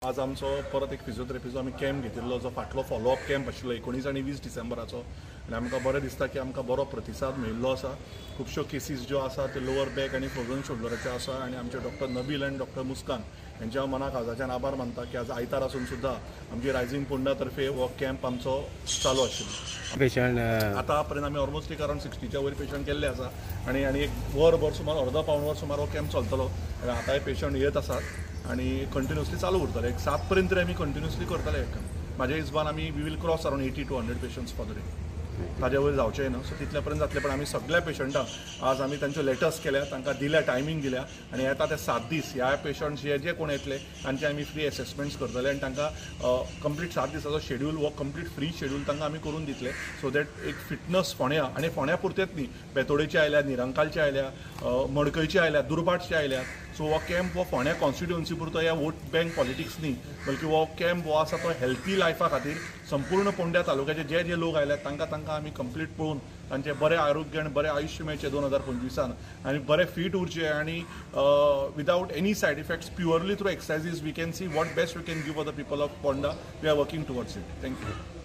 आज आमचो परत एक फिजिओथेरपीचो आमी कॅम्प घेतिल्लो जो फाटलो फॉलोअप कॅम्प आशिल्लो 19 आनी 20 डिसेंबराचो आनी आमकां बरें दिसता की आमकां बरो प्रतिसाद मेळिल्लो आसा। खुबश्यो केसीस ज्यो आसा त्यो लोवर बॅक आनी फ्रोजन शोल्डराच्यो आसा आनी आमचे डॉक्टर नबील आनी डॉक्टर मुस्कान हांचे हांव मना काळजाच्यान आभार मानता की आज आयतार आसून सुद्दां आमची रायझींग पुंडा तर्फे हो कॅम्प आमचो चालू आशिल्लो। पेशंट आतां पर्यंत आमी ऑलमोस्ट एक अरावंड 60च्या वयर पेशंट केल्ले आसा आनी एक वरभर सुमार अर्दो पावण वर सुमार हो कॅम्प चलतलो आनी आतांय पेशंट येत आसात आनी कंटिन्युअसली चालू उरतले। एक 7 पर्यंत तरी आमी कंटिन्युअसली करतले हे काम। म्हाज्या हिसबान आमी we will cross around 80 to 100 patients for the day. ताज्या वयर जावचें न्हू, सो तितल्या पर्यंत जातले। पण आमी सगळ्या पेशंटांक आज आमी तांच्यो लेटर्स केल्या, तांकां दिल्या, टायमींग दिल्या आनी येता ते 7 दीस ह्या पेशंट्स जे कोण येतले तांचे आमी फ्री एसेसमेंट्स करतले आनी तांकां कंप्लीट 7 दिसाचो शेड्यूल हो कंप्लीट फ्री शेड्यूल तांकां आमी करून दितले। सो दॅट एक फिटनस फोंड्या आनी फोंड्या पुरतेंच न्ही, बेतोडेचे आयल्या, निरंकालचे आयल्या, मडकयचे आयल्या, दुर्भाटचे आयल्या। सो हो कॅम्प हो फोंड्या कॉन्स्टिट्युएन्सी पुरतो ह्या वोट बँक पॉलिटिक्स न्ही, बल्कि हो कॅम्प हो आसा तो हेल्थी लायफा खातीर संपूर्ण फोंड्या तालुक्याचे जे लोक आयल्यात तांकां आमी कंप्लीट पळोवन तांचे बरें आरोग्य आनी बरें आयुश्य मेळचें 2025 आनी बरें फीट उरचे आनी without any side effects purely through exercises we can see what best we can give for the people of Ponda. We are working towards it. Thank you.